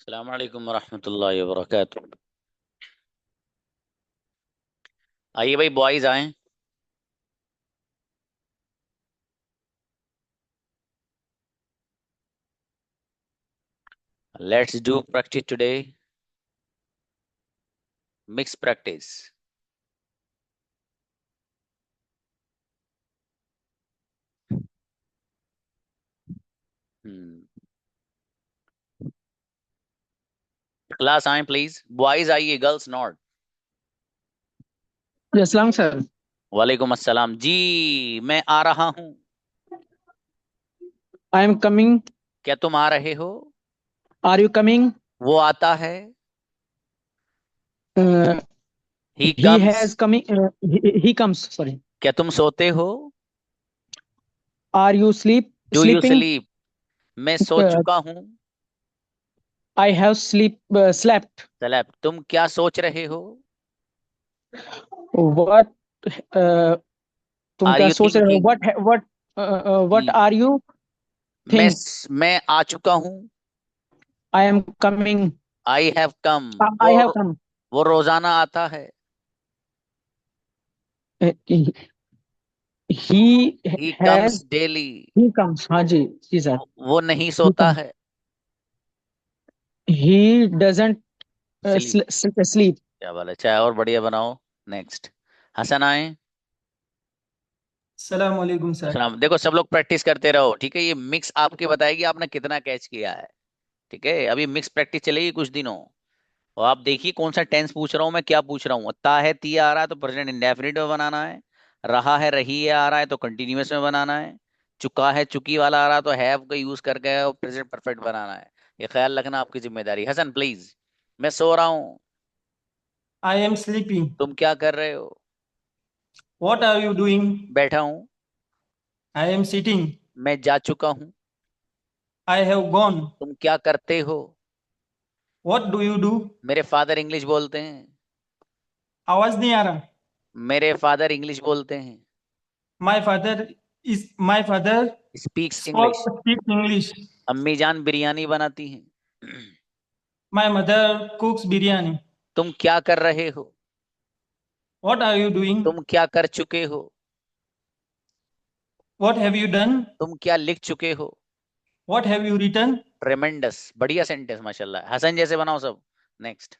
अस्सलाम वालेकुम रहमतुल्लाहि व बरकातुहू। आइए भाई, बॉयज आए। Let's do practice today. Mix practice. Class आए प्लीज। बॉयज आइए, गर्ल्स नॉट। अस्सलाम सर। वालेकुम अस्सलाम जी। मैं आ रहा हूँ। I am coming. क्या तुम आ रहे हो? Are you coming? वो आता है। He he comes. Has coming. He comes, sorry. क्या तुम सोते हो? Are you do you sleeping? Sleep? मैं सो चुका हूँ। I have slept. सलेब। तुम क्या सोच रहे हो? व्हाट? तुम आर क्या यू सोच रहे हो? थिंकिंग? व्हाट आर यू मैं थिंक? मैं आ चुका हूँ। I am coming. I have come. वो आई हैव कम। वो रोजाना आता है। He he has. Comes daily. He comes, हाँ जी। जी सर। वो नहीं ही सोता कम्स। है। He doesn't sleep. स्लीप। क्या वाला, चाय और बढ़िया बनाओ। नेक्स्ट। हसन आए। सलाम वालेकुम सर। अस्सलाम। देखो, सब लोग प्रैक्टिस करते रहो, ठीक है? ये मिक्स आपके बताएगी आपने कितना कैच किया है। ठीक है, अभी मिक्स प्रैक्टिस चलेगी कुछ दिनों। और आप देखिए कौन सा टेंस पूछ रहा हूँ, मैं क्या पूछ रहा हूँ। ता है तिया आ रहा है तो प्रेजेंट इंडेफिनिट में बनाना है। रहा है रही है आ रहा है तो कंटिन्यूअस में बनाना है। चुका है चुकी वाला आ रहा है तो हैव का यूज करके और प्रेजेंट परफेक्ट बनाना है। ये ख्याल रखना आपकी जिम्मेदारी। हसन प्लीज। मैं सो रहा हूँ। I am sleeping. तुम क्या कर रहे हो? What are you doing? बैठा हूँ। I am sitting. मैं जा चुका हूँ। I have gone. तुम क्या करते हो? What do you do? मेरे फादर इंग्लिश बोलते हैं। आवाज नहीं आ रहा। मेरे फादर इंग्लिश बोलते हैं। My father speaks English. Speak English. अम्मी जान बिरयानी बनाती हैं। My mother cooks biryani. तुम क्या कर रहे हो? What are you doing? तुम क्या कर चुके हो? What have you done? तुम क्या लिख चुके हो? What have you written? Tremendous, बढ़िया सेंटेंस माशाल्लाह। हसन जैसे बनाओ सब। नेक्स्ट।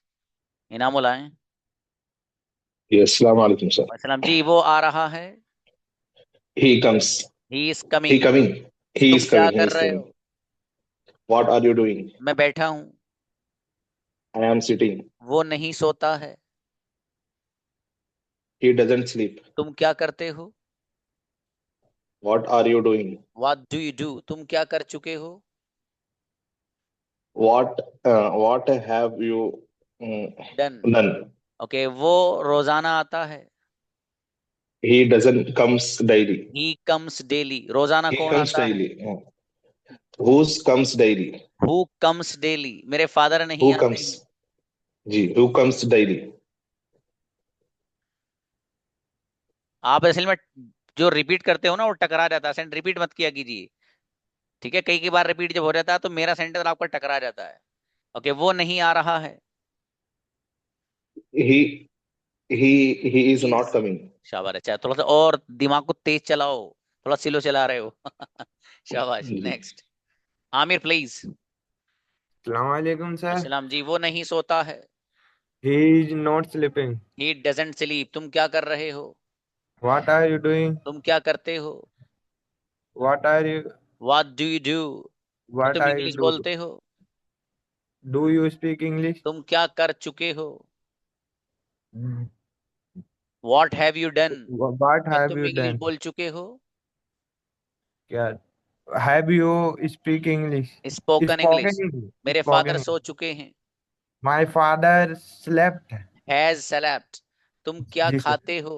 इनामुल आए। अस्सलाम वालेकुम सर। सलाम जी। वो आ रहा है। He comes. He is He coming. coming. He तुम is क्या coming. He कर is रहे coming. हो? What are you doing? मैं बैठा हूँ। I am sitting. वो नहीं सोता है। He doesn't sleep. तुम क्या करते हो? What are you doing? What do you do? तुम क्या कर चुके हो? What have you done. done? Okay, वो रोजाना आता है। He doesn't comes daily. He comes daily. रोजाना He कौन comes आता है? daily. Whose comes daily? Who comes daily. मेरे फादर नहीं Who आते हैं। comes? Ji, who comes daily? आप असल में जो रिपीट करते हो ना, वो टकरा जाता है। सेंट रिपीट मत किया कीजिए। ठीक है, कई कई बार रिपीट जब हो जाता है तो मेरा सेंटेंस आपका टकरा जाता है। ओके, वो नहीं आ रहा है। He he is Is। not coming. शाबाश। अच्छा, थोड़ा सा और दिमाग को तेज चलाओ। थोड़ा स्लो चला रहे हो। शाबाश। जी, next. Aamir please. Assalamualaikum sir. अस्सलाम जी। वो नहीं सोता है। He is not sleeping. He doesn't sleep. तुम क्या कर रहे हो? What are you doing? तुम क्या करते हो? What are you? What do you do? क्या What तुम are you इंग्लिश do? बोलते हो? Do you speak English? तुम क्या कर चुके हो? What have you done? What क्या have तुम you इंग्लिश done? बोल चुके हो? क्या? Have you speak English? Spoken Spoken English. English. मेरे फादर Spoken सो English. चुके हैं। My father slept. Has slept. तुम क्या जी sir. खाते हो?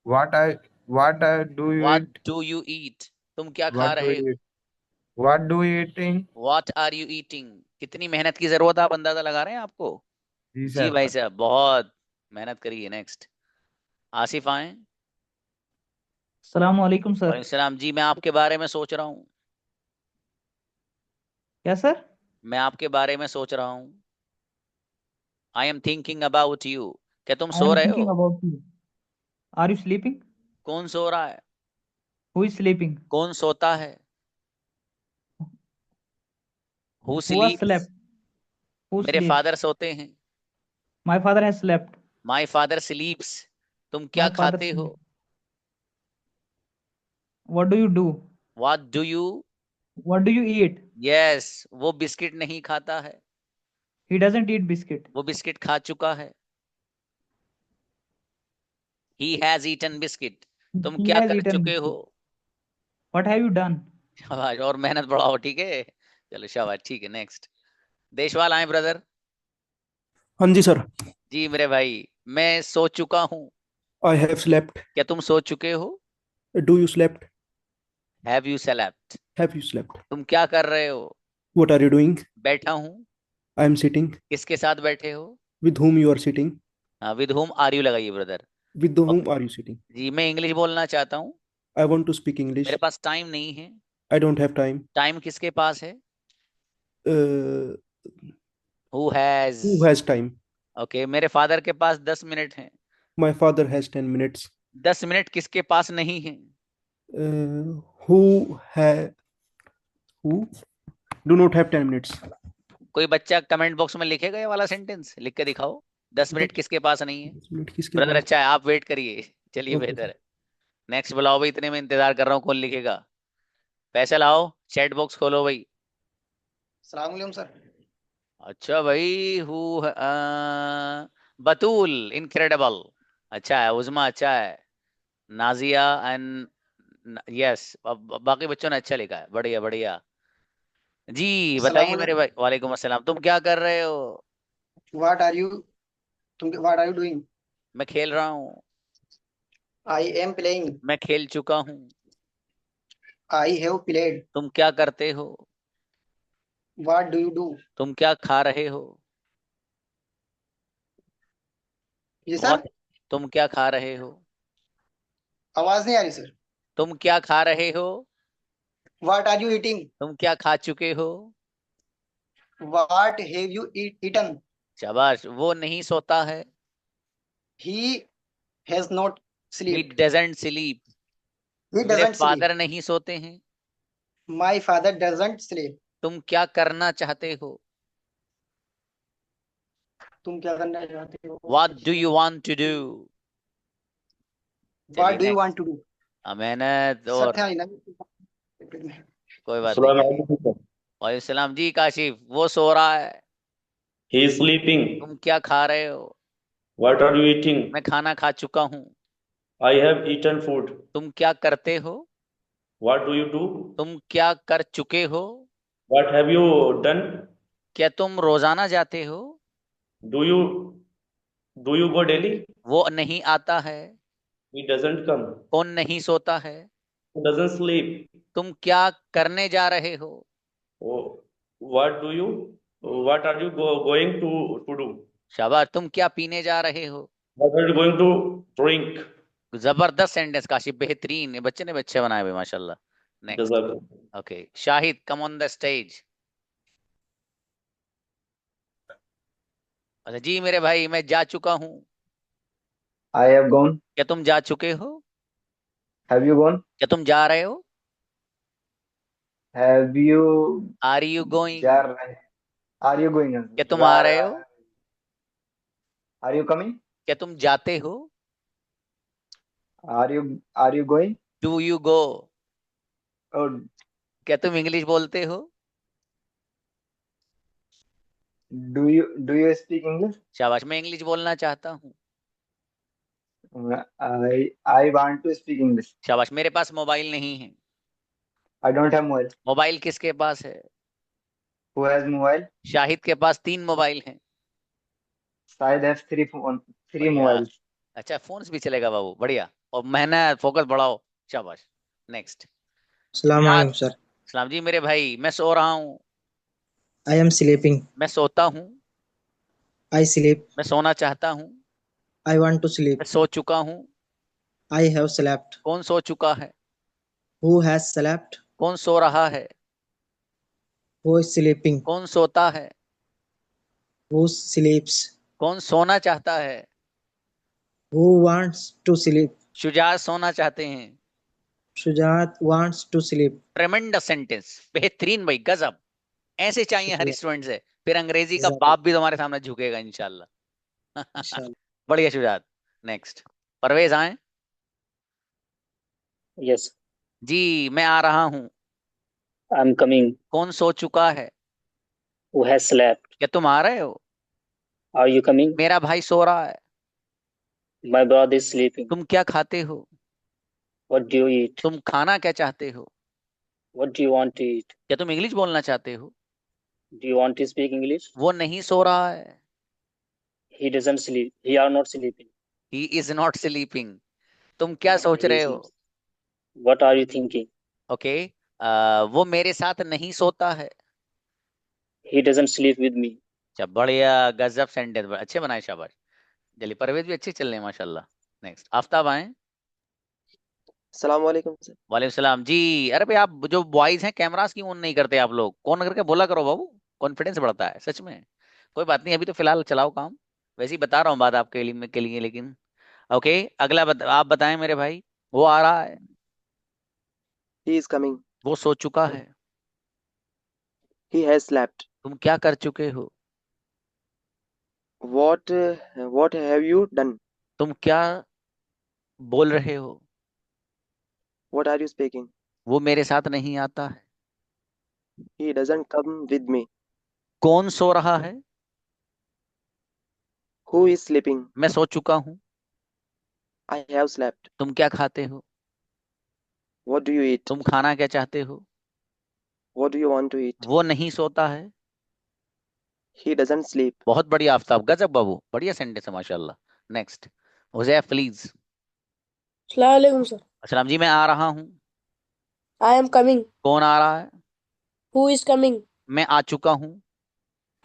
What do you what eat? Do you eat? तुम क्या खा What do रहे you हो? eat? What do you eating? What are you eating? कितनी मेहनत की जरूरत है, आप अंदाजा लगा रहे हैं आपको? जी जी सर. भाई साहब, बहुत मेहनत करिए। नेक्स्ट। आसिफ आए। सलाम वालेकुम सर। वालेकुम सलाम जी। मैं आपके बारे में सोच रहा हूँ। क्या सर? मैं आपके बारे में सोच रहा हूँ। I am thinking about you. क्या तुम I सो am रहे thinking हो? about you. Are you sleeping? कौन सो रहा है? Who is sleeping? कौन सोता है? Who Who has स्लीप्स? slept? Who मेरे sleeps? फादर सोते हैं। My father has slept. My father स्लीप्स। तुम क्या My father खाते हो? sleeps. What do you do? What do you? What do you eat? यस, वो बिस्किट नहीं खाता है। He doesn't eat biscuit. वो बिस्किट खा चुका है। He has eaten biscuit. तुम He क्या has कर eaten चुके हो? biscuit. What have you done? शाबाश, और मेहनत बढ़ाओ, ठीक है। चलो शाबाश, ठीक है। नेक्स्ट, देशवाल आए ब्रदर। हाँ जी सर। जी मेरे भाई, मैं सो चुका हूँ। I have slept. क्या तुम सो चुके हो? Do you slept? Have you slept? Have you slept? तुम क्या कर रहे हो? What are you doing? बैठा हूँ। I am sitting. किसके साथ बैठे हो? With whom you are sitting? With whom are you लगाइए brother. with whom are you sitting? जी मैं इंग्लिश बोलना चाहता हूँ। I want to speak English. मेरे पास टाइम नहीं है। I don't have time. Time किसके पास है? uh, who has? who has time? Okay, मेरे फादर के पास 10 मिनट हैं। My father has 10 minutes. 10 minute किसके पास नहीं है? Who do not have 10 minutes? कोई बच्चा कमेंट बॉक्स में लिखेगा ये वाला सेंटेंस, लिख के दिखाओ। 10 मिनट किसके पास नहीं है? 10 मिनट किसके ब्रदर पास? अच्छा है, आप वेट करिए। चलिए Okay, बेहतर है। नेक्स्ट बुलाओ भाई, इतने में इंतजार कर रहा हूँ, कौन लिखेगा? पैसे लाओ, चैट बॉक्स खोलो भाई। सलाम अलैकुम सर। अच्छा भाई, बतूल इनक्रेडिबल, अच्छा है। उजमा अच्छा है। नाजिया एंड यस, बाकी बच्चों ने अच्छा लिखा है, बढ़िया बढ़िया। जी बताइए मेरे भाई। वालेकुम अस्सलाम। तुम क्या कर रहे हो? What are you what are you doing? मैं खेल रहा हूँ। I am playing. मैं खेल चुका हूँ। I have played. तुम क्या करते हो? What do you do? तुम क्या खा रहे हो? जी सर, What? तुम क्या खा रहे हो? आवाज नहीं आ रही सर। तुम क्या खा रहे हो? What are you eating? तुम क्या खा चुके हो? What have you eaten? शाबाश, वो नहीं सोता है। He has not He slept. doesn't sleep। He मेरे डजंट स्लीप। फादर नहीं सोते हैं। My father doesn't sleep. तुम क्या करना चाहते हो? तुम क्या करना चाहते हो? What do you want to do? What चलिए do you next. Want to do? मेहनत और सत्या ना। कोई बात नहीं। वालेकुम सलाम जी काशिफ, वो सो रहा है। He is sleeping. तुम क्या खा रहे हो? What are you eating? मैं खाना खा चुका हूँ। I have eaten food. तुम क्या करते हो? What do you do? तुम क्या कर चुके हो? What have you done? क्या तुम रोजाना जाते हो? Do you go daily? वो नहीं आता है। He doesn't come. कौन नहीं सोता है? He doesn't sleep. तुम क्या करने जा रहे हो? Oh, what are you going to do? शाबाश। तुम क्या पीने जा रहे हो? What are you going to drink? जबरदस्त सेंटेंस काशिफ, बेहतरीन। ये बच्चे ने बच्चे बनाए हुए माशाल्लाह। Next, Jazakallah. Okay Shahid come on the stage. अच्छा जी मेरे भाई, मैं जा चुका हूँ। I have gone. क्या तुम जा चुके हो? Have you gone? क्या तुम जा रहे हो? Have you are you going? जा रहे? Are you going? क्या तुम आ रहे हो? Are you coming? क्या तुम जाते हो? Are you going? Do you go? Or क्या तुम इंग्लिश बोलते हो? do you speak English? शाबाश, मैं इंग्लिश बोलना चाहता हूँ। I want to speak English. शाबाश, मेरे पास मोबाइल नहीं है। I don't have mobile. Mobile किसके पास है? Who has mobile? शाहिद के पास 3 मोबाइल हैं। Shahid has three बढ़िया। mobiles. अच्छा, फोन्स भी चलेगा बाबू, बढ़िया। और मेहनत, फोकस बढ़ाओ, शाबाश। नेक्स्ट, सलाम अलैकुम सर। सलाम जी मेरे भाई, मैं सो रहा हूँ। I am sleeping. मैं सोता हूँ। I sleep. मैं सोना चाहता हूँ। I want to sleep. मैं सो चुका हूँ। I have slept. कौन सो चुका है? Who has slept? कौन सो रहा है? Who is sleeping? कौन सोता है? Who sleeps? कौन सोना चाहता है? Who wants to sleep? Shujaat सोना चाहते हैं। Shujat wants to sleep. ट्रेमेंडस sentence, बेहतरीन भाई, गजब। ऐसे चाहिए हर शुक्रिया। स्टूडेंट से, फिर अंग्रेजी का जरूर। बाप भी तुम्हारे सामने झुकेगा इंशाल्लाह। इंशाल्लाह। बढ़िया शुजात। नेक्स्ट परवेज आए। Yes, जी मैं आ रहा हूँ। I'm coming. कौन सो चुका है? Who has slept? क्या तुम आ रहे हो? Are you coming? मेरा भाई सो रहा है। My brother is sleeping. तुम क्या खाते हो? What do you eat? तुम खाना क्या चाहते हो? What do you want to eat? क्या तुम इंग्लिश बोलना चाहते हो? Do you want to speak English? वो नहीं सो रहा है। He doesn't sleep. He are not sleeping. He is not sleeping. तुम क्या सोच He रहे is. हो? What are you thinking? Okay वो मेरे साथ नहीं सोता है। He doesn't sleep with me. अच्छा बढ़िया, गजब सेंटेंस, अच्छे बनाए, शाबाश। जली परवेज भी अच्छे चल रहे हैं माशाल्लाह। नेक्स्ट आफ्ताब आए। अस्सलाम वालेकुम सर। वालेकुम सलाम जी। अरे भाई आप जो बॉयज हैं कैमरास क्यों ऑन नहीं करते आप लोग? कौन करके बोला करो बाबू, कॉन्फिडेंस बढ़ता है सच में। कोई बात नहीं, अभी तो फिलहाल चलाओ काम, वैसे ही बता रहा हूँ बात आपके लिए लेकिन ओके। अगला आप बताएं मेरे भाई। वो आ रहा है। He is coming. वो सो चुका है। He has slept. तुम क्या कर चुके हो? What have you done? तुम क्या बोल रहे हो? What are you speaking? वो मेरे साथ नहीं आता है। He doesn't come with me. कौन सो रहा है? Who is sleeping? मैं सो चुका हूँ। I have slept. तुम क्या खाते हो? What do you eat? तुम खाना क्या चाहते हो? What do you want to eat? वो नहीं सोता है। He doesn't sleep. बहुत बढ़िया आफ्ताब, गजब बाबू, बढ़िया सेंटेंस है माशाल्लाह। Next Huzaif please. अस्सलाम वालेकुम सर। अस्सलाम जी, मैं आ रहा हूँ। I am coming. कौन आ रहा है? Who is coming? मैं आ चुका हूँ।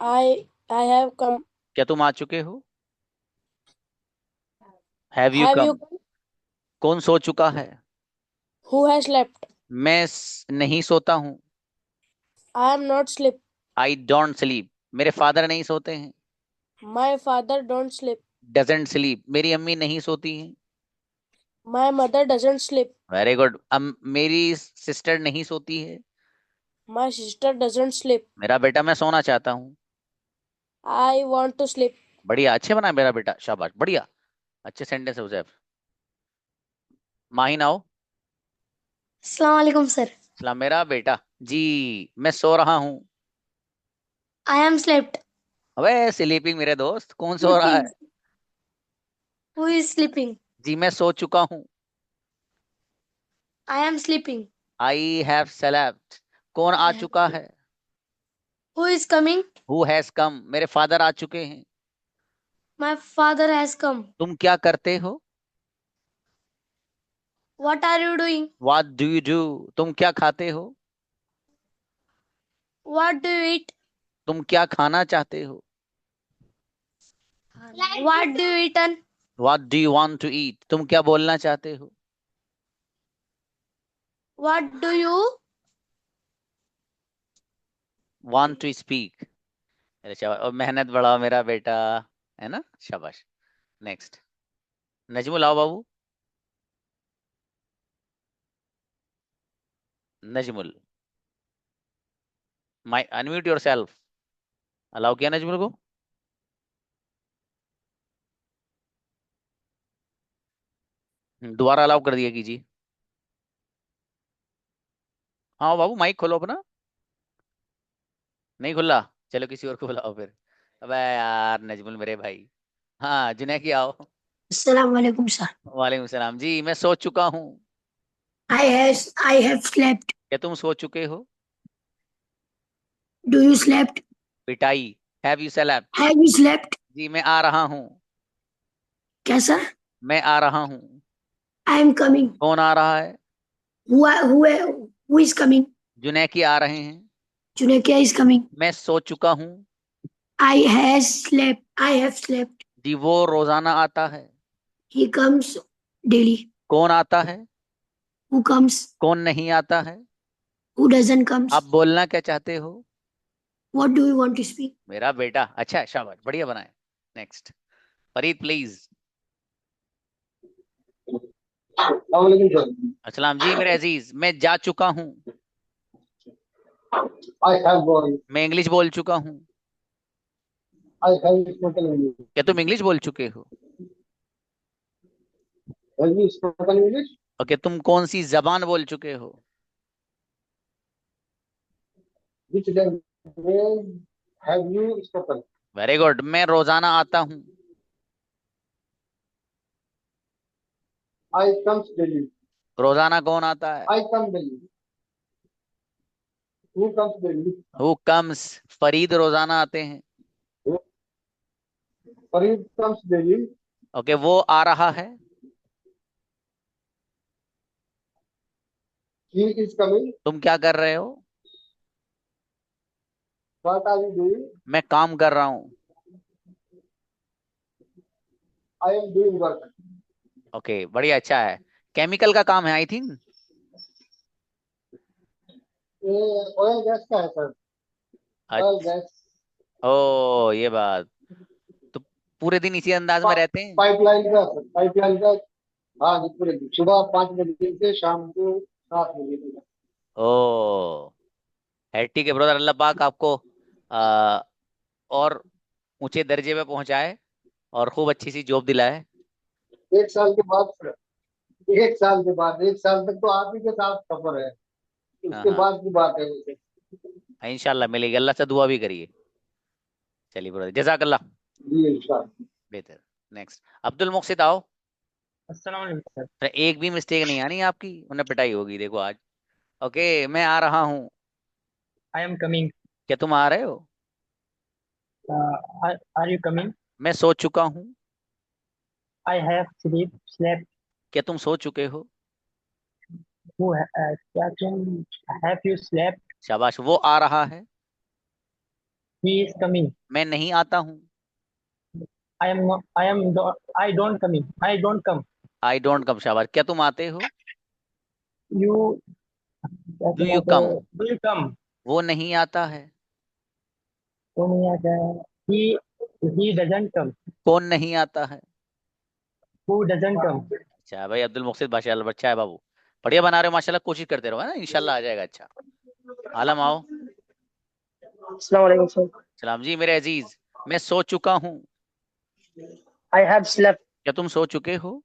I I have come. क्या तुम आ चुके हो? Have you have you come. कौन सो चुका है? Who has slept? मैं नहीं सोता हूँ। I am not sleep. I don't sleep. मेरे फादर नहीं सोते हैं। My father don't sleep. Doesn't sleep. मेरी अम्मी नहीं सोती हैं। My mother doesn't sleep. Very good. मेरी सिस्टर नहीं सोती है। My sister doesn't sleep. मेरा बेटा, मैं सोना चाहता हूँ। आई वांट टू स्लीप। बढ़िया, अच्छे बना मेरा बेटा, शाबाश, बढ़िया, अच्छे सेंटेंस है हुजैफ। माहिन आओ। अस्सलाम वालेकुम सर। सलाम मेरा बेटा जी। मैं सो रहा हूँ। I M slept. अबे स्लीपिंग मेरे दोस्त, कौन सो रहा है? Who is sleeping? जी मैं सो चुका हूँ। I am sleeping. I have slept. कौन आ चुका है? Who is coming? Who has come. मेरे फादर आ चुके हैं। My father has come. तुम क्या करते हो? What are you doing? What do you do. तुम क्या खाते हो? What do you eat? तुम क्या खाना चाहते हो? What do you eaten? What do you want to eat. तुम क्या बोलना चाहते हो? What do you want to speak. अरे शाबाश, और मेहनत बढ़ाओ मेरा बेटा, है ना, शाबाश। नेक्स्ट नजमुल आओ बाबू। नजमुल माई अनम्यूट योर सेल्फ। अलाउ किया नजमुल को? दोबारा अलाउ कर दिया कीजिए। हाँ बाबू माइक खोलो अपना। नहीं खुला? चलो किसी और को बुलाओ फिर। अबे यार नजमुल मेरे भाई। हाँ जुनै की आओ। अस्सलाम वालेकुम सर। वालेकुम सलाम जी। मैं सो चुका हूँ। I have slept. क्या तुम सो चुके हो? Do you slept? पिटाई। Have you slept? Have you slept? जी मैं आ रहा हूँ। कैसा? मैं आ रहा हूँ। I am coming. कौन आ रहा है? Who is coming? जुनै की आ रहे हैं। जुनेकिया इज कमिंग। मैं सो चुका हूँ। I have slept. I have slept. जी वो रोजाना आता है। He comes daily. कौन आता है? Who comes? कौन नहीं आता है? Who doesn't comes? आप बोलना क्या चाहते हो? What do you want to speak? मेरा बेटा, अच्छा शाबाश, बढ़िया बनाए। Next Farid please. अस्सलाम जी मेरे अजीज, मैं जा चुका हूँ। मैं इंग्लिश बोल चुका हूँ। क्या तुम इंग्लिश बोल चुके हो? ओके, तुम कौन सी जबान बोल चुके हो? Very good. मैं रोजाना आता हूँ। रोजाना कौन आता है? Who comes? फरीद रोजाना आते हैं। ओके, वो आ रहा है। तुम क्या कर रहे हो? मैं काम कर रहा हूँ। ओके, बढ़िया, अच्छा है। केमिकल का काम है आई थिंक। ऑयल गैस का है सर। Oil gas. ओ ये बात, तो पूरे दिन इसी अंदाज में रहते हैं। पाइपलाइन का सर, पाइपलाइन का। हाँ जी, पूरे दिन सुबह 5 बजे से शाम को 7 बजे तक। ओ है, ठीक है ब्रदर, अल्लाह पाक आपको और ऊंचे दर्जे पे पहुंचाए और खूब अच्छी सी जॉब दिलाए। 1 साल के बाद सर, 1 साल के बाद, 1 साल तक तो आप ही के साथ सफर है, उसके हाँ बाद की बात है वैसे। हाँ, इंशाल्लाह मिलेगी। अल्लाह से दुआ भी करिए। चलिए ब्रदर, जज़ाकल्लाह। जी इंशाल्लाह। बेहतर। नेक्स्ट अब्दुल मुक्सिद आओ। अस्सलाम वालेकुम सर। तो एक भी मिस्टेक नहीं आनी आपकी, उन्हें पिटाई होगी देखो आज। ओके, मैं आ रहा हूँ। I am coming. क्या तुम आ रहे हो? Are you coming? मैं सो चुका हूँ। I have slept. क्या तुम सो चुके हो? क्या तुम हैव यू स्लेप्ट? शाबाश, वो आ रहा है। He is coming. मैं नहीं आता हूँ। I don't coming. I don't come. I don't come. शाबाश, क्या तुम आते हो? You do you come? Do you come? वो नहीं आता है। तो नहीं आता है। He doesn't come. कौन नहीं आता है? हु डजंट कम? अच्छा भाई, अब्दुल मुक्सिद माशाल्लाह, अच्छा है बाबू, बढ़िया बना रहे हो माशाल्लाह। कोशिश करते रहो, है ना, इंशाल्लाह आ जाएगा। अच्छा आलम आओ। अस्सलाम वालेकुम सर। सलाम जी मेरे अजीज, मैं सो चुका हूँ। I have slept. क्या तुम सो चुके हो?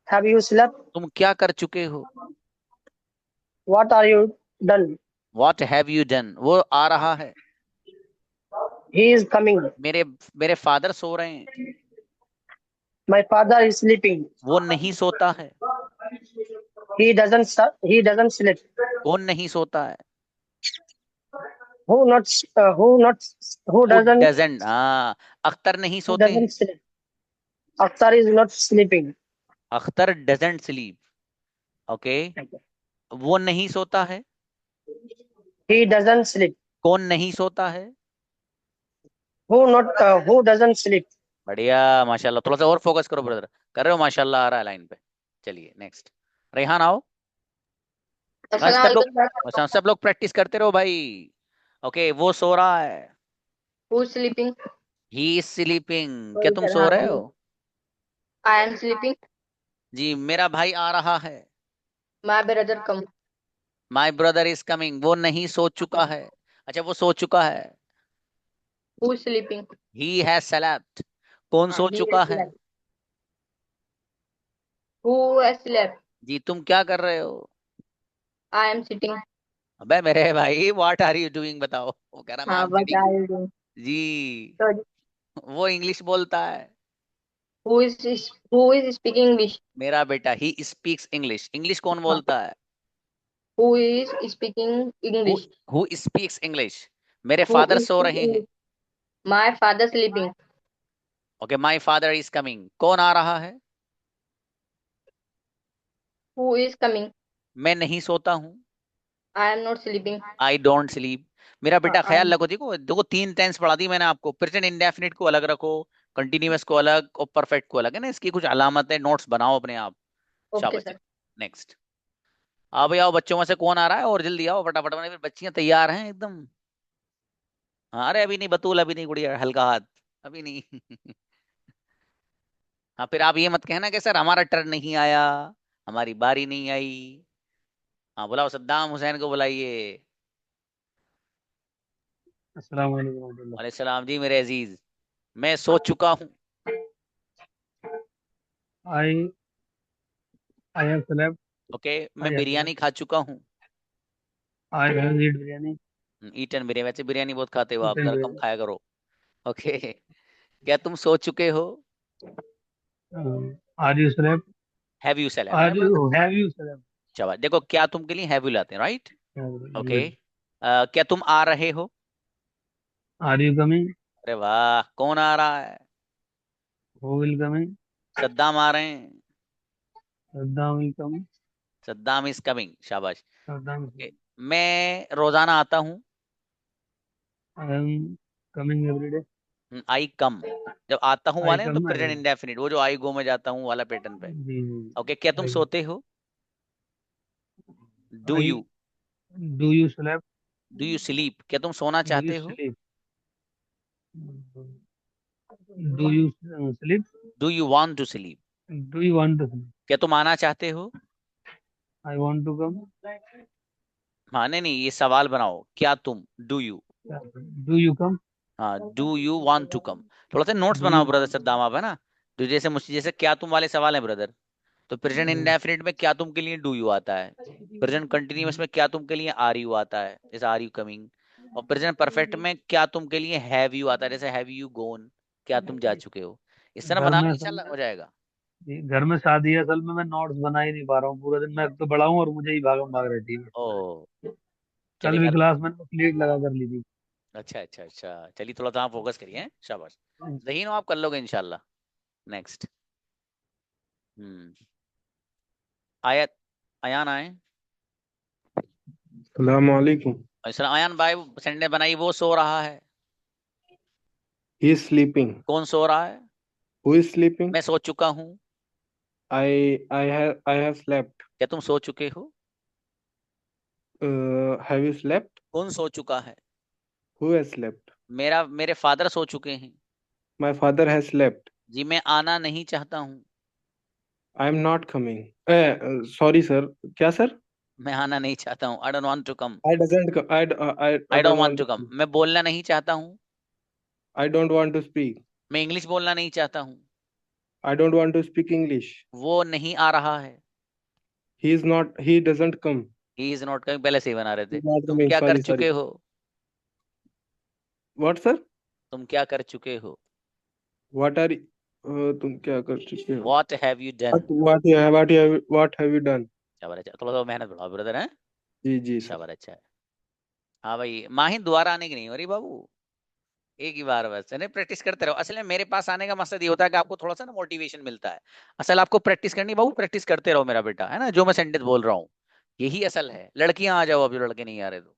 Have you slept? तुम क्या कर चुके हो? What are you done? What have you done? वो आ रहा है। He is coming. मेरे मेरे फादर सो रहे हैं। My father is sleeping. वो नहीं सोता है। He doesn't sleep. कौन नहीं सोता है? Who not who Who doesn't doesn't? हाँ, अख्तर नहीं हु सोते हैं। Doesn't sleep. Akhtar is not sleeping. Akhtar doesn't sleep. Okay, वो नहीं सोता है। He doesn't sleep. कौन नहीं सोता है? Who doesn't sleep. बढ़िया माशाल्लाह, थोड़ा सा और फोकस करो ब्रदर, कर रहे हो माशाल्लाह, आ रहा है लाइन पे। चलिए नेक्स्ट, रेहान आओ। हाँ, सब लोग, अच्छा सब लोग प्रैक्टिस करते रहो भाई। ओके, वो सो रहा है। Who's sleeping? He is sleeping. क्या तुम सो रहे हो? I am sleeping. जी, मेरा भाई आ रहा है। My brother come. My brother is coming. वो नहीं सो चुका है। अच्छा, वो सो चुका है। Who's sleeping? He has slept. कौन सो He चुका has है? slept. Who has slept? जी, तुम क्या कर रहे हो? I am sitting. अबे मेरे भाई, व्हाट आर यू डूइंग बताओ। वो कह रहा मैं आई हाँ, am what sitting. are you doing? जी, Sorry. वो इंग्लिश बोलता है। Who is speaking English? मेरा बेटा, ही स्पीक्स इंग्लिश। इंग्लिश कौन हाँ. बोलता है? Who is speaking English? Who speaks English? मेरे Who father is so speaking रहे हैं। English? My father sleeping. Okay, my father is coming. कौन आ रहा है? Who is coming? मैं नहीं सोता हूँ। I am not sleeping. I don't sleep. मेरा बेटा, I ख्याल रखो, देखो देखो, 3 टेंस पढ़ा दी मैंने आपको। प्रेजेंट इंडेफिनिट को अलग रखो, कंटिन्यूअस को अलग, और परफेक्ट को अलग, है ना। इसकी कुछ अलामत है, नोट्स बनाओ अपने आप। okay शाबाश। sir. नेक्स्ट आओ भाई, आओ, बच्चों में से कौन आ रहा है? और जल्दी आओ फटाफट, फिर बच्चियां तैयार हैं एकदम। हाँ, अरे अभी नहीं बतूल, अभी नहीं गुड़िया, हल्का हाथ, अभी नहीं। हाँ, फिर आप ये मत कहना कि सर हमारा टर्न नहीं आया, हमारी बारी नहीं आई। हाँ, बुलाओ सद्दाम हुसैन को बुलाइए। अस्सलाम वालेकुम रहमतुल्लाह। वालेकुम सलाम जी मेरे अजीज, मैं सो चुका हूँ। I I have slept. Okay, I मैं have बिरयानी slept. खा चुका हूँ। I have eaten biryani. Eaten biryani, वैसे बिरयानी बहुत खाते हो आप, Eaten जरा कम biryani. खाया करो। ओके, क्या तुम सो चुके हो? Are you slept? Have you select Are है brother. you have you slept? शाबाश, देखो क्या तुम के लिए हैव यू लाते हैं, राइट? Okay, Good. क्या तुम आ रहे हो? Are you coming? अरे वाह, कौन आ रहा है? Who will coming? सद्दाम आ रहे हैं। Saddam will come. Saddam is coming, शाबाश। Saddam. ओके, मैं रोजाना आता हूँ। I am coming every day. आई कम, जब आता हूँ I वाले ना तो come present every day. Indefinite, वो जो आई गो में जाता हूँ वाला पैटर्न पे। जी जी। ओके, क्या तुम I सोते हो? Do I you do you slept? Do you sleep, क्या तुम सोना Do you चाहते हो? sleep? Do you sleep? Do you want to sleep, Do you want to sleep? क्या तुम आना चाहते हो? I want to come. हाँ, नहीं, ये सवाल बनाओ, क्या तुम, do you. Do you come? हाँ, do you want to come. थोड़ा सा नोट्स Do बनाओ you ब्रदर सद्दाम, आप है ना, तो जैसे मुझे जैसे क्या तुम वाले सवाल है ब्रदर, तो प्रेजेंट इंडेफिनिट में क्या तुम के लिए डू यू आता है, प्रेजेंट कंटिन्यूअस में क्या तुम के लिए आर यू आता है, जैसे आर यू कमिंग, और प्रेजेंट परफेक्ट में क्या तुम के लिए हैव यू आता है, जैसे हैव यू गोन, क्या तुम जा चुके हो। इस तरह घर बना में लो, असल इंशाल्लाह हो जाएगा। में घर में शादी है, असल में मैं नोट्स बना ही नहीं पा रहा हूँ पूरा दिन। मैं तो बड़ा हूँ और मुझे ही भागम भाग रहती है। ओ, कल चलिए भी घर, क्लास में प्लेट लगा कर ली थी। अच्छा अच्छा अच्छा, चलिए थोड़ा सा आप फोकस करिए, हैं? शाबाश, जहीन हो, आप कर लोगे इंशाल्लाह। नेक्स्ट, आयत, अयान आए। Assalamu alaikum. अच्छा, अयान भाई सेंडे बनाई, वो सो रहा है। He is sleeping. कौन सो रहा है? Who is sleeping? मैं सो चुका हूँ। I have slept. क्या तुम सो चुके हो? Have you slept? कौन सो चुका है? Who has slept? मेरे फादर सो चुके हैं। My father has slept. जी, मैं आना नहीं चाहता हूँ। I am not coming. Sorry sir. क्या sir? मैं आना नहीं चाहता हूँ, I don't want to come. I doesn't. I I don't don't वांट want to to come, speak. मैं बोलना नहीं चाहता हूँ। I don't want to speak. मैं इंग्लिश बोलना नहीं चाहता हूँ। I don't want to speak English. वो नहीं आ रहा है। He is not. He doesn't come. He is not coming, पहले से ही बना रहे थे। He's not तुम coming. क्या कर Sorry. चुके हो? What sir? तुम क्या कर चुके हो? What are you? तुम क्या कर चुके हो? What have you done? What have you done? शाबाश, अच्छा, थोड़ा सा मेहनत बढ़ाओ ब्रदर, है। जी सर। शाबाश, अच्छा है। हाँ भाई, माहिन दोबारा आने की नहीं हो रही बाबू, एक ही बार बस, नहीं प्रैक्टिस करते रहो। असल में मेरे पास आने का मकसद ये होता है कि आपको थोड़ा सा ना मोटिवेशन मिलता है। असल आपको प्रैक्टिस करनी बाबू, प्रैक्टिस करते रहो मेरा बेटा, है ना, जो मैं सेंटेंस बोल रहा हूँ यही असल है। लड़कियां आ जाओ, अब जो लड़के नहीं आ रहे तो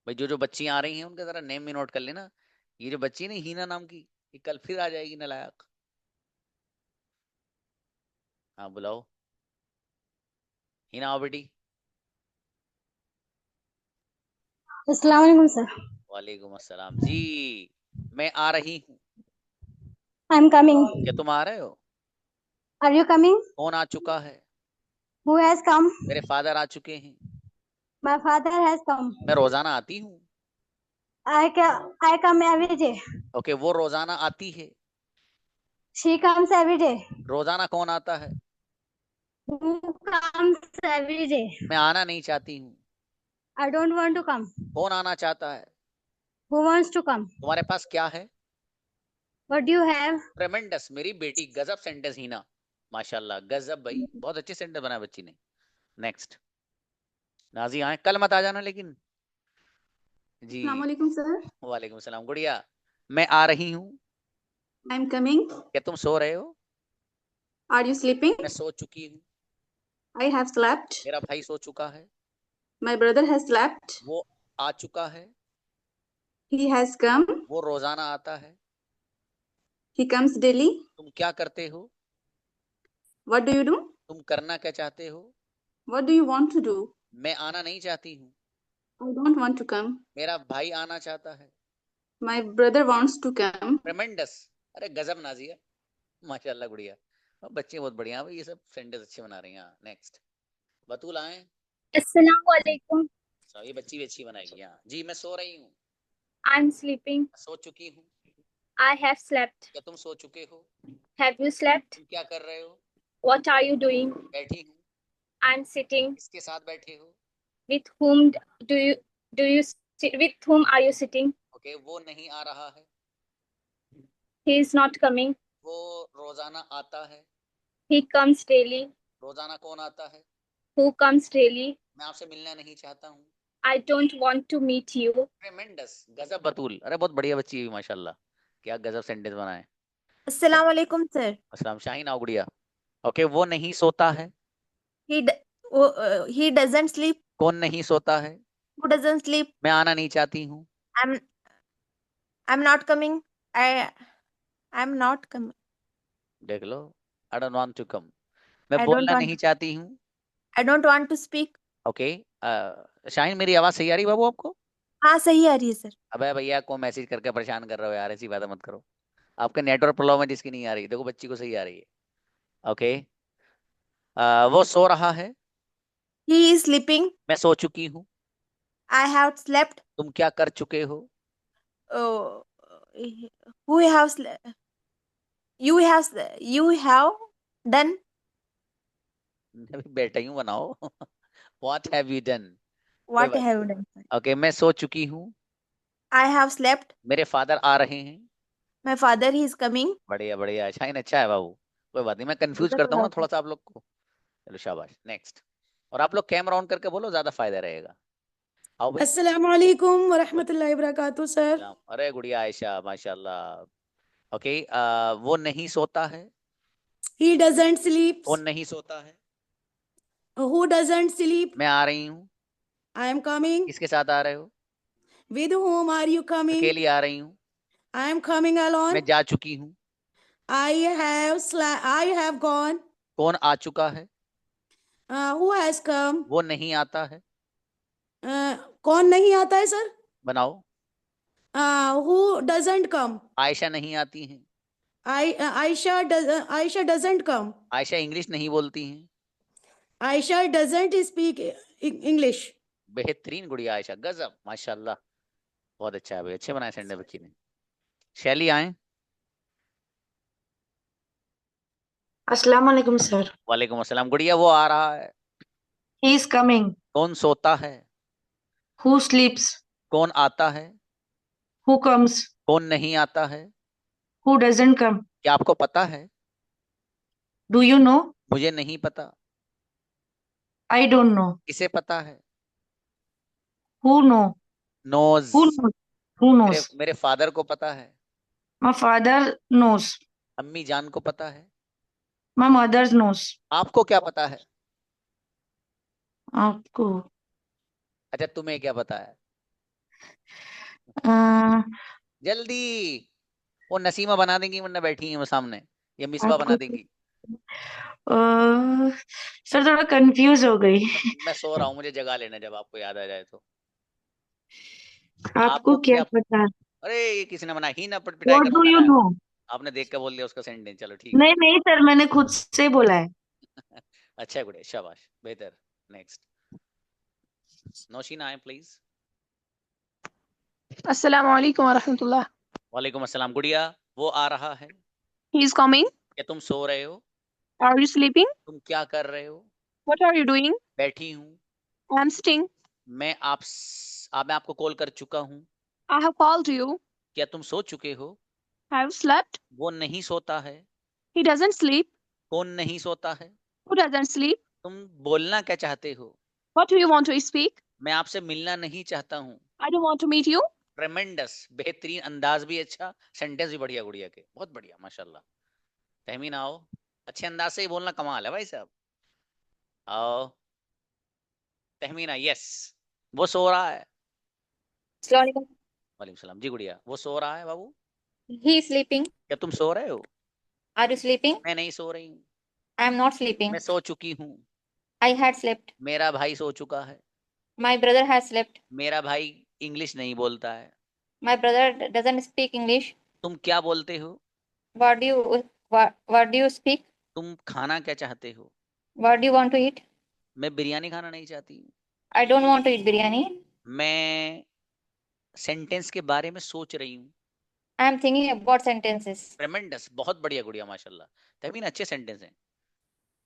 भाई, जो बच्चियां आ रही हैं उनका जरा नेम भी नोट कर लेना। ये जो बच्ची है ना हीना नाम की, ये कल फिर आ जाएगी नालायक। हाँ, बुलाओ हीना, आओ बेटी। अस्सलाम वालेकुम सर। वालेकुम अस्सलाम जी, मैं आ रही हूँ। I am coming. क्या तुम आ रहे हो? Are you coming? कौन आ चुका है? Who has come? मेरे फादर आ चुके हैं। My father has come. मैं रोजाना आती हूँ। I come every day. Okay, वो रोजाना आती है। She comes every day. रोजाना कौन आता है? Who comes every day. मैं आना नहीं चाहती हूँ। I don't want to come. कौन आना चाहता है? Who wants to come? तुम्हारे पास क्या है? What do you have? Tremendous, मेरी बेटी, गजब सेंटेंस हीना, माशाल्लाह, गजब भाई, बहुत अच्छे सेंटेंस बनाया बच्ची ने। नेक्स्ट, नाजी आए, कल मत आ जाना लेकिन जी। अस्सलाम वालेकुम सर। वालेकुम सलाम गुड़िया, मैं आ रही हूँ। I am coming. क्या तुम सो रहे हो? Are you sleeping? मैं सो चुकी हूँ। I have slept. मेरा भाई सो चुका है। My brother has slept. वो आ चुका है। He has come. वो रोजाना आता है। He comes daily. तुम क्या करते हो? What do you do? तुम करना क्या चाहते हो? What do you want to do? मैं आना नहीं चाहती हूँ। I don't want to come. मेरा भाई आना चाहता है। My brother wants to come. ट्रेमेंडस, अरे गजब नाजिया, माशाल्लाह गुड़िया। अब बच्चे बहुत बढ़िया भाई, ये सब सेंटेंस अच्छे बना रही हैं। नेक्स्ट बतूल आए। अस्सलाम वालेकुम। ये बच्ची भी अच्छी बनाएगी। हाँ जी, मैं सो रही हूँ। I am sleeping. सो चुकी हूँ। I have slept. क्या तुम सो चुके हो? Have you slept? तुम क्या कर रहे हो? What are you doing? बैठी हूँ। I am sitting. किसके साथ बैठे हो? With whom do you sit? With whom are you sitting? Okay, वो नहीं आ रहा है। He is not coming. वो रोजाना आता है। He comes daily. रोजाना कौन आता है? Who comes daily? मैं आपसे मिलना नहीं चाहता हूँ। I don't want to meet you. ट्रेमेंडस, गजब बतूल, अरे बहुत बढ़िया बच्ची है माशाल्लाह, क्या गजब सेंटेंस बनाए। अस्सलाम वालेकुम सर। अस्सलाम, शाहीन आओ गुड़िया। ओके, वो नहीं सोता है। He doesn't sleep. कौन नहीं सोता है? Who doesn't sleep? मैं आना नहीं चाहती हूँ। I'm not coming. I'm not coming. देख लो, I don't want to come, मैं I don't बोलना want नहीं चाहती हूँ। I don't want to speak. Okay, Shaheen मेरी आवाज सही आ रही है बाबू आपको? हाँ सही आ रही है सर। अबे भैया को मैसेज करके परेशान कर रहे हो यार, ऐसी बात मत करो। आपका नेटवर्क प्रॉब्लम है जिसकी नहीं आ रही, देखो बच्ची को सही आ रही है। ओके, वो सो रहा है। He is sleeping. मैं सो चुकी हूँ। I have slept. तुम क्या कर चुके हो? Oh, who have slept? You have done. अभी बैठा हूँ, बनाओ। What have you done? What have you done? Okay, मैं सो चुकी हूँ। I have slept. मेरे फादर आ रहे हैं। My father is coming. बढ़िया बढ़िया, शाहीन अच्छा है बाबू, कोई बात नहीं, मैं कंफ्यूज करता हूँ ना थोड़ा सा आप लोग को। चलो शाबाश, नेक्स्ट। और आप लोग कैमरा ऑन करके बोलो, ज्यादा फायदा रहेगा। आओ भाई। अस्सलाम वालेकुम व रहमतुल्लाहि व बरकातुहू सर। अरे गुड़िया आयशा माशाल्लाह। ओके, वो नहीं सोता है। He doesn't sleep. कौन नहीं सोता है? Who doesn't sleep? मैं आ रही हूँ। I am coming. किसके साथ आ रहे हो? With whom are you coming? अकेली आ रही हूँ। I am coming alone. मैं जा चुकी हूँ। I have gone. कौन आ चुका है? Who has come? वो नहीं आता है। कौन नहीं आता है सर? बनाओ। Who doesn't come? आयशा नहीं आती हैं। Aisha doesn't come. Ayesha English नहीं बोलती हैं। Aisha doesn't speak English. बेहतरीन गुड़िया आयशा, गजब माशाल्लाह, बहुत अच्छा है भाई, अच्छे बनाए सेंडे बच्ची ने। शैली आए। अस्सलाम वालेकुम सर। वालेकुम अस्सलाम गुड़िया, वो आ रहा है। He is coming. कौन सोता है? Who sleeps? कौन आता है? Who comes? कौन नहीं आता है? Who doesn't come? क्या आपको पता है? Do you know? मुझे नहीं पता। I don't know. किसे पता है? Who know? Knows. Who knows? Who knows? मेरे फादर को पता है। My father knows. अम्मी जान को पता है। My mother knows. आपको क्या पता है? आपको? अच्छा, तुम्हें क्या पता है? जल्दी, वो नसीमा बना देंगी वरना बैठी है वो सामने, ये मिसबा बना देंगी। सर थोड़ा कंफ्यूज हो गई। मैं सो रहा हूँ, मुझे जगा लेना जब आपको याद आ जाए तो। आपको क्या पता? अरे ये किसी ने बना ही ना पिटाई What do you know? आपने देख कर बोल दिया उसका सेंटेंस, चलो ठीक। नहीं नहीं सर, मैंने खुद से बोला है। अच्छा गुड़े, शाबाश, बेहतर। नेक्स्ट नौशीन आए प्लीज। अस्सलाम वालेकुम व रहमतुल्लाह। वालेकुम अस्सलाम गुड़िया, वो आ रहा है। He is coming. क्या तुम सो रहे हो? Are you sleeping? तुम क्या कर रहे हो? What are you doing? बैठी हूँ। I am sitting. मैं आपको कॉल कर चुका हूँ। I have called you. क्या तुम सो चुके हो? I have slept. वो नहीं सोता है। He doesn't sleep. कौन नहीं सोता है? Who doesn't sleep? तुम बोलना क्या चाहते हो? What do you want to speak? मैं आपसे मिलना नहीं चाहता हूँ। I don't want to meet you. ट्रेमेंडस, बेहतरीन, अंदाज भी अच्छा, सेंटेंस भी बढ़िया गुड़िया के, बहुत बढ़िया माशाल्लाह। तहमीन आओ, अच्छे अंदाज से ही बोलना कमाल है भाई साहब। आओ तहमीना, यस, वो सो रहा है। वालेकुम सलाम जी गुड़िया, वो सो रहा है बाबू। He is sleeping. क्या तुम सो रहे हो? Are you sleeping? मैं नहीं सो रही हूँ। I am not sleeping. मैं सो चुकी हूँ। I had slept. मेरा भाई सो चुका है। My brother has slept. मेरा भाई इंग्लिश नहीं बोलता है। My brother doesn't speak English. तुम क्या बोलते हो? What do you what do you speak? तुम खाना क्या चाहते हो? What do you want to eat? मैं बिरयानी खाना नहीं चाहती। I don't want to eat biryani. मैं सेंटेंस के बारे में सोच रही हूँ। I am thinking about sentences. ट्रेमेंडस, बहुत बढ़िया गुड़िया, माशाल्लाह। तमीन अच्छे सेंटेंस हैं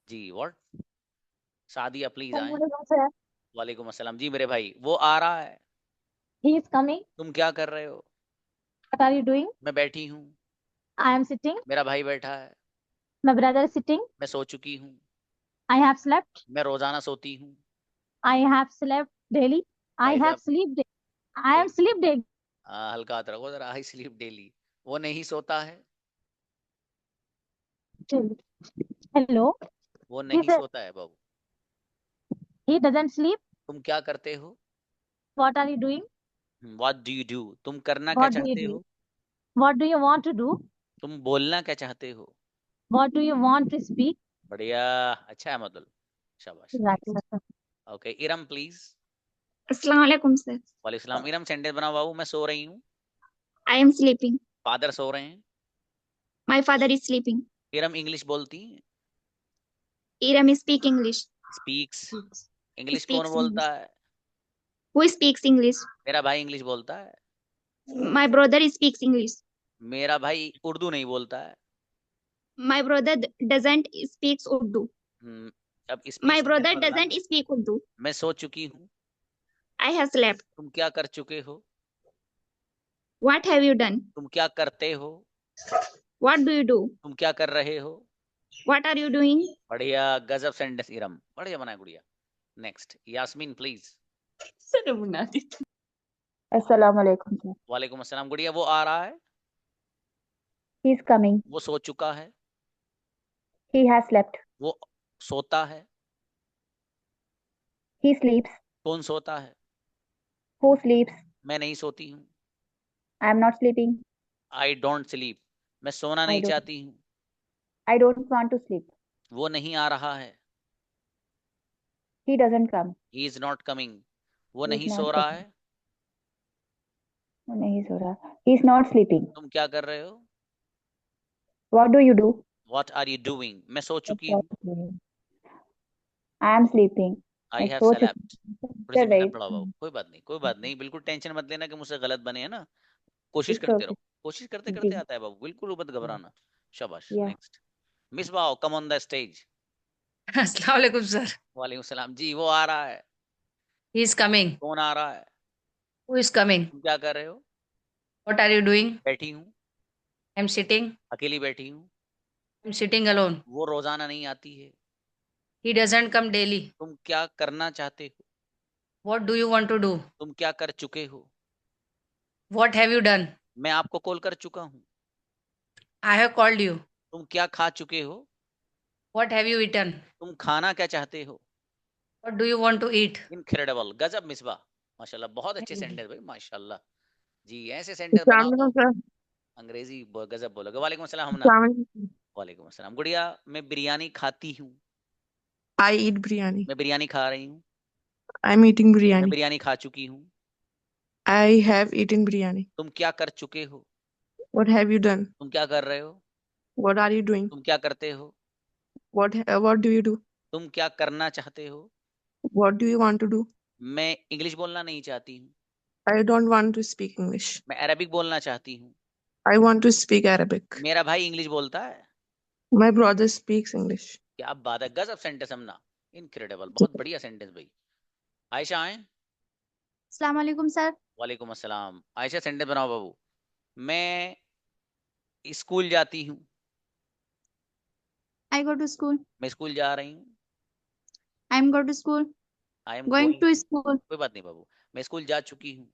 जी। व्हाट? सादिया प्लीज आए। sir. वालेकुम अस्सलाम जी। मेरे भाई वो आ रहा है। He is coming. तुम क्या कर रहे हो? What are you doing? मैं बैठी हूँ। I am sitting. मेरा भाई बैठा है। My brother is sitting. मैं सो चुकी हूँ। I have slept. मैं रोजाना सोती हूँ। I have slept daily. I भाई have साहब, sleep daily. I am sleep daily. हल्का हाथ रखो जरा। I sleep daily. वो नहीं सोता है। Hello. वो He नहीं said सोता है बाबू। he doesn't sleep. तुम क्या करते हो? What are you doing? What do you do? तुम करना क्या What do you चाहते do? हो? What do you want to do? तुम बोलना क्या चाहते हो? What do you want to speak? बढ़िया, अच्छा है मतलब, शाबाश। Right, sir. Okay, Iram please. Assalamu alaikum, sir. वालेकुम सलाम। इरम सेंटेंस बनाओ बाबू। मैं सो रही हूँ। I am sleeping. फादर सो रहे हैं। My father is sleeping. Iram English बोलती हैं। Iram speak English. Speaks. English कौन Speaks बोलता English. है? Who speaks English? मेरा भाई इंग्लिश बोलता है। My brother speaks English. मेरा भाई उर्दू नहीं बोलता है। My brother doesn't speaks Urdu. अब My speech brother doesn't speak Urdu. मैं सो चुकी हूँ। I have slept. तुम क्या कर चुके हो? What have you done? तुम क्या करते हो? What do you do? तुम क्या कर रहे हो? What are you doing? बढ़िया, गजब सेंटेंस इरम, बढ़िया बनाया गुड़िया। Next Yasmin please. Assalamu alaikum, sir. वालेकुम अस्सलाम गुड़िया। वो आ रहा है। He is coming. वो सो चुका है। He has slept. वो सोता है। He sleeps. कौन सोता है? Who sleeps? मैं नहीं सोती हूँ। I am not sleeping. I don't sleep. मैं सोना I नहीं don't. चाहती हूँ। I don't want to sleep. वो नहीं आ रहा है। He doesn't come. He is not coming. वो He is नहीं not सो रहा coming. है। वो नहीं सो रहा. He is not sleeping. तुम क्या कर रहे हो? What do you do? What are you doing? मैं सो चुकी What हूँ। are you doing? I am sleeping. आई मैं हैव सो चुकी स्लेप्ट। हूँ. थोड़ी सी Sir, मेहनत wait. बढ़ाओ। कोई बात नहीं, कोई बात नहीं, बिल्कुल टेंशन मत लेना कि मुझसे गलत बने, है ना। कोशिश It's करते okay. रहो। कोशिश करते जी. करते आता है बाबू, बिल्कुल मत घबराना। शाबाश। Yeah. नेक्स्ट मिस बाओ, कम ऑन द स्टेज। अस्सलाम वालेकुम सर। वालेकुम सलाम जी। वो आ रहा है। He is coming. कौन आ रहा है? Who is coming? तुम क्या कर रहे हो? What are you doing? बैठी हूँ। I am sitting. अकेली बैठी हूँ। I am sitting alone. वो रोजाना नहीं आती है। He doesn't come daily. तुम क्या करना चाहते हो? What do you want to do? तुम क्या कर चुके हो? What have you done? मैं आपको कॉल कर चुका हूँ। I have called you. तुम क्या खा चुके हो? What have you eaten? तुम खाना क्या चाहते हो? What do you want to eat? Incredible, गजब मिसबा, माशाल्लाह, बहुत अच्छे सेंटेंस भाई, माशाल्लाह जी। ऐसे सेंटेंस बनाओ तो सर। अंग्रेजी गजब बोलोगे। वालेकुम अस्सलाम हमना। आई वालेकुम अस्सलाम गुड़िया। मैं बिरयानी खाती हूँ। ईट बिरयानी। मैं बिरयानी खा रही हूँ। आई एम ईटिंग मैं बिरयानी। बिरयानी खा चुकी हूँ। I have eaten biryani. तुम क्या कर चुके हो? What have you done? तुम क्या कर रहे हो? What are you doing? तुम क्या करते हो? What do you do? तुम क्या करना चाहते हो? What do you want to do? मैं इंग्लिश बोलना नहीं चाहती हूँ। I don't want to speak English. मैं अरबिक बोलना चाहती हूँ। I want to speak Arabic. मेरा भाई इंग्लिश बोलता है। My brother speaks English. क्या बात है, गजब सेंटेंस हमना, इनक्रेडिबल, बहुत बढ़िया सेंटेंस भाई। आयशा आए। अस्सलाम वालेकुम सर. वालेकुम अस्सलाम। आयशा सेंटेंस बनाओ बाबू। मैं स्कूल जाती हूँ। I go to school. मैं स्कूल जा रही हूँ। I am go to school. I am Going to school. कोई बात नहीं बाबू। मैं स्कूल जा चुकी हूँ।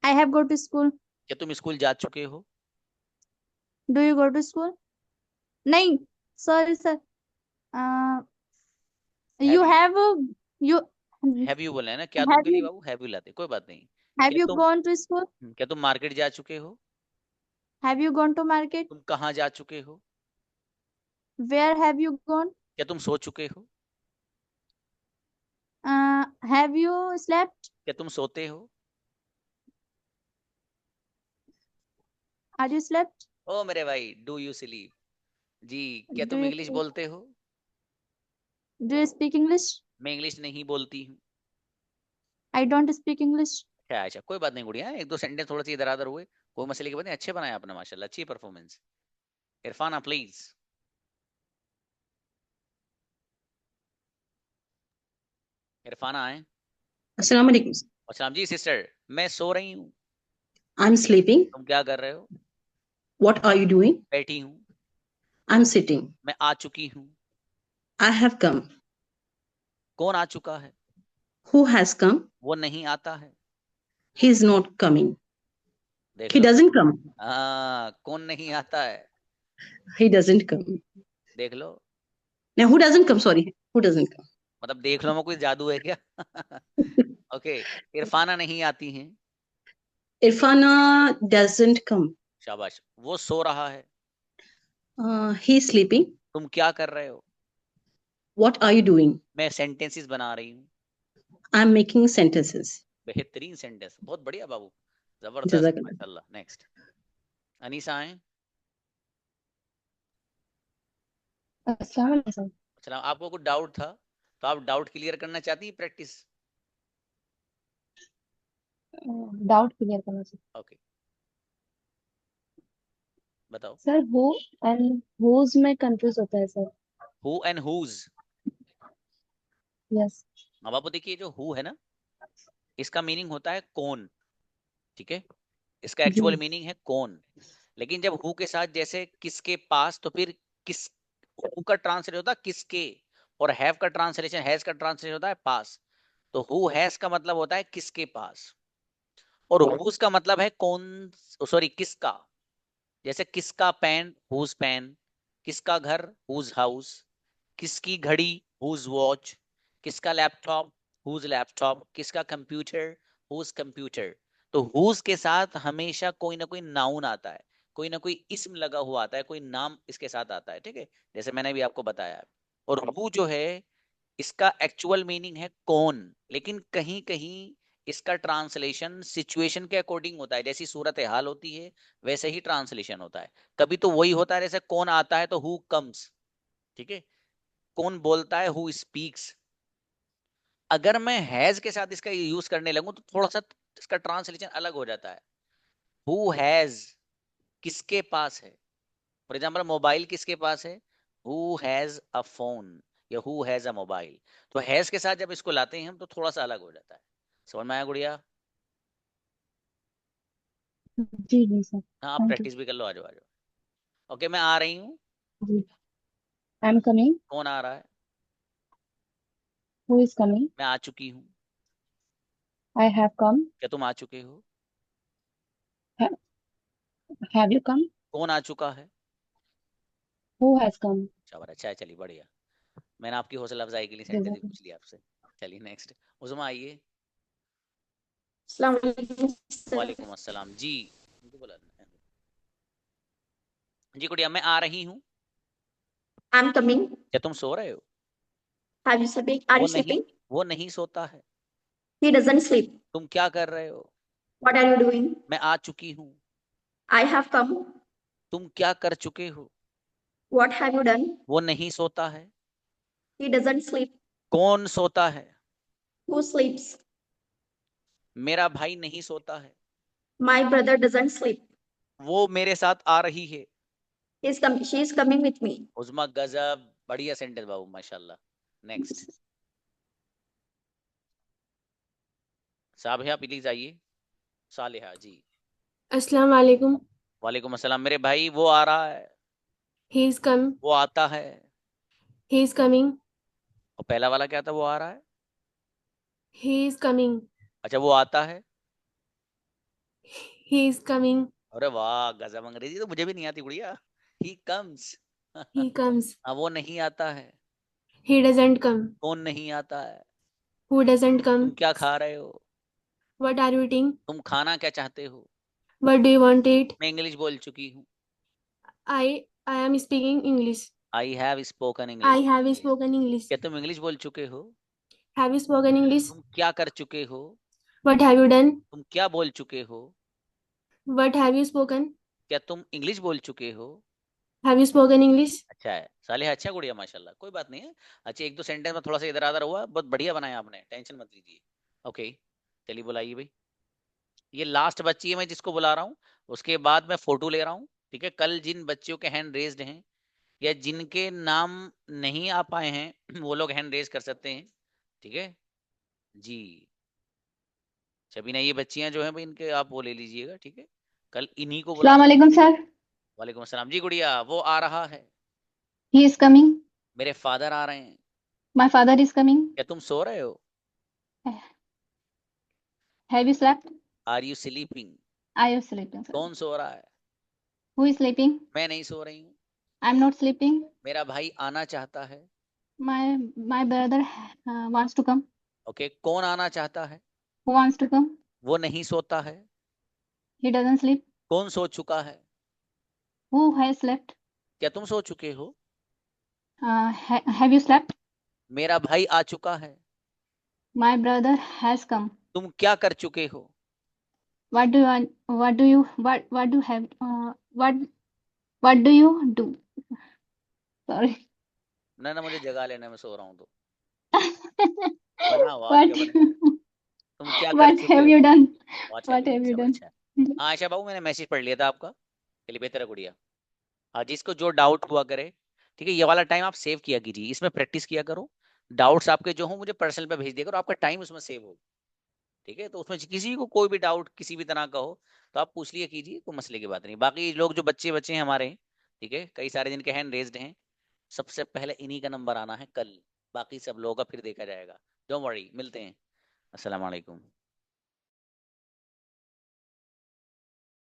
I have go to school. क्या तुम स्कूल जा चुके हो? Do you go to school? नहीं, sorry sir. Uh, you have you have you बोला है ना, क्या तुम have के लिए you बाबू हैव यू लाते, कोई बात नहीं। have क्या you तुम gone to school? क्या तुम मार्केट जा चुके हो? Have you gone to market? तुम कहाँ जा चुके हो? Where have you gone? क्या तुम सो चुके हो? Have you slept? क्या तुम सोते हो? Are you slept? ओ मेरे भाई, डू यू स्लीप? जी, क्या Do तुम you इंग्लिश बोलते हो? speak English? मैं इंग्लिश नहीं बोलती हूँ। I don't speak English. क्या अच्छा, कोई बात नहीं गुड़िया, एक दो सेंटेंस थोड़े से इधर उधर हुए, कोई मसले की बात नहीं, अच्छे बनाए आपने माशाल्लाह, अच्छी परफॉर्मेंस। इरफाना प्लीज। इरफाना आए। अस्सलाम वालेकुम। अस्सलाम जी सिस्टर, मैं सो रही हूँ। I am sleeping. तुम क्या कर रहे हो? What are you doing? बैठी हूँ। I am sitting. मैं आ चुकी हूँ। I have come. कौन आ चुका है? Who has come? वो नहीं आता है। He is not coming. देख ही लो, डजंट कम। कौन नहीं आता है? He doesn't come. देख लो, no, who doesn't come, sorry, who doesn't come. मतलब देख लो में कोई जादू है क्या? ओके, इरफाना नहीं आती हैं। Irfana doesn't come. शाबाश। वो सो रहा है। He is sleeping. तुम क्या कर रहे हो? What are you doing? मैं सेंटेंसेस बना रही हूँ। I am making sentences. बेहतरीन सेंटेंस, बहुत बढ़िया बाबू, जबरदस्त जज़ाकल्लाह। माशाल्लाह। नेक्स्ट अनीसा आए। अस्सलाम वालेकुम। चलो, आपको कुछ डाउट था तो आप डाउट क्लियर करना चाहती हैं? प्रैक्टिस। डाउट क्लियर करना चाहिए ओके, बताओ। सर। हु एंड हुज में कंफ्यूज होता है sir. Who and whose. Yes. अब आपको देखिए, जो हु है ना, इसका मीनिंग होता है कौन, ठीक है, इसका जी। एक्चुअल मीनिंग है कौन। लेकिन जब हु के साथ जैसे किसके पास, तो फिर किस, हु का ट्रांसलेट होता है किसके, और हैव का ट्रांसलेशन, हैज का ट्रांसलेशन होता है पास। तो हु हैज का मतलब होता है किसके पास, और हुज का मतलब है कौन, सॉरी किसका। जैसे किसका पेन, हुज पेन, किसका घर, हुज हाउस, किसकी घड़ी, हुज वॉच, किसका लैपटॉप, हुज लैपटॉप, किसका कंप्यूटर, हुज कंप्यूटर। तो हुज के साथ हमेशा कोई ना कोई नाउन आता है, कोई ना कोई इस्म लगा हुआ आता है, कोई नाम इसके साथ आता है, ठीक है, जैसे मैंने भी आपको बताया। और हु जो है, इसका एक्चुअल मीनिंग है कौन, लेकिन कहीं कहीं इसका ट्रांसलेशन सिचुएशन के अकॉर्डिंग होता है, जैसी सूरत हाल होती है वैसे ही ट्रांसलेशन होता है। कभी तो वही होता है, जैसे कौन आता है तो हु कम्स, ठीक है, कौन बोलता है, हु स्पीक्स। अगर मैं हैज के साथ इसका यूज करने लगूं तो थोड़ा सा इसका ट्रांसलेशन अलग हो जाता है। हु हैज, किसके पास है। फॉर एग्जाम्पल, मोबाइल किसके पास है, हु हैज अ फोन, या हु हैज अ मोबाइल। तो हैज के साथ जब इसको लाते हैं हम तो थोड़ा सा अलग हो जाता है। समझ में आया गुड़िया? जी जी सर। हाँ, आप थैंक यू। प्रैक्टिस भी कर लो, आ जाओ आ जाओ। ओके, मैं आ रही हूँ। जी। I am coming. कौन आ रहा है? Who is coming? मैं आ चुकी हूँ। I have come. क्या तुम आ चुके हो? Have you come? कौन आ चुका है? Who has come? शाबाश, अच्छा है, चलिए बढ़िया। मैंने आपकी हौसला अफजाई के लिए सेंटेंस भी जज़ाकल्लाह। पूछ लिया आपसे। चलिए नेक्स्ट, उस्मा आइए। अस्सलाम वालेकुम सर। वालेकुम अस्सलाम जी। उनको बोला जी गुड़िया, मैं आ रही हूँ। I am coming. क्या तुम सो रहे हो? Have you sleeping? आर वो यू नहीं, स्लीपिंग? वो नहीं सोता है। He doesn't sleep. तुम क्या कर रहे हो? What are you doing? मैं आ चुकी हूँ। I have come. तुम क्या कर चुके हो? What have you done? वो नहीं सोता है। He doesn't sleep. कौन सोता है? Who sleeps? मेरा भाई नहीं सोता है। My brother doesn't sleep. वो मेरे साथ आ रही है। She is coming with me. Usma गजब, बढ़िया सेंटेंस बाबू, माशाल्लाह। नेक्स्ट, साबिया प्लीज आइए। सालिहा जी। अस्सलाम वालेकुम। वालेकुम अस्सलाम। मेरे भाई वो आ रहा है। He is come. वो आता है। He is coming. और पहला वाला क्या था, वो आ रहा है। He is coming. अच्छा, वो आता है। He is coming. अरे वाह, गजब, अंग्रेजी तो मुझे भी नहीं आती गुड़िया। He comes. He comes. हाँ, वो नहीं आता है। He doesn't come. कौन नहीं आता है? Who doesn't come. तुम क्या खा रहे हो? What are you eating? तुम खाना क्या चाहते हो? What do you want to eat? मैं इंग्लिश बोल चुकी हूँ। I I am speaking English. I have spoken I English. Have spoken English. क्या तुम इंग्लिश बोल चुके हो? Have you spoken English? तुम क्या कर चुके हो? What have you done? तुम क्या बोल चुके हो? What have you spoken? क्या तुम इंग्लिश बोल चुके हो? Have you spoken English? अच्छा है साले, अच्छा गुड़िया, माशाल्लाह, कोई बात नहीं है। अच्छा, एक दो सेंटेंस में थोड़ा सा इधर उधर हुआ, बहुत बढ़िया बनाया आपने, टेंशन मत लीजिए। ओके, चलिए बुलाइए भाई। ये लास्ट बच्ची है मैं जिसको बुला रहा हूँ, उसके बाद मैं फोटो ले रहा हूँ। ठीक है, कल जिन बच्चियों के हैंड रेज्ड हैं या जिनके नाम नहीं आ पाए हैं वो लोग हैंड रेज कर सकते हैं। ठीक है जी। शबीना, ये बच्चियां जो हैं भाई, इनके आप वो ले लीजिएगा। ठीक है, कल इन्हीं को बुला। अस्सलाम वालेकुम सर। वालेकुम अस्सलाम जी गुड़िया, वो आ रहा है। He is coming. मेरे फादर आ रहे हैं। My father is coming. क्या तुम सो रहे हो? Have you slept? Are you sleeping? I am sleeping sir. कौन सो रहा है? Who is sleeping? मैं नहीं सो रही हूँ। I am not sleeping. मेरा भाई आना चाहता है। My my brother wants to come. Okay, कौन आना चाहता है? Who wants to come? वो नहीं सोता है। He doesn't sleep. कौन सो चुका है? Who has slept? क्या तुम सो चुके हो? Have you slept? मेरा भाई आ चुका है। My brother has come. तुम क्या कर चुके हो? What do you what do you what do have what do you do? Sorry. ना ना, मुझे जगा लेना, मैं सो रहा हूँ तो। बनाओ, आप What क्या बने? तुम क्या कर what चुके have हो? you done? What What have you सब done? अच्छा है। हाँ आशा बाबू, मैंने मैसेज पढ़ लिया था आपका। चलिए बेहतर है गुड़िया। हाँ, जिसको जो डाउट हुआ करे, ठीक है, ये वाला टाइम आप सेव किया कीजिए, इसमें प्रैक्टिस किया करो। डाउट्स आपके जो हो मुझे पर्सनल पे भेज दिया करो, आपका टाइम उसमें सेव हो। ठीक है, तो उसमें किसी को कोई भी डाउट किसी भी तरह का हो तो आप पूछ लिया कीजिए, कोई मसले की बात नहीं। बाकी लोग जो बच्चे बच्चे हैं हमारे, ठीक है, कई सारे जिनके हैंड रेज्ड हैं, सबसे पहले इन्हीं का नंबर आना है कल। बाकी सब लोगों का फिर देखा जाएगा। डोंट वरी, मिलते हैं। अस्सलाम वालेकुम।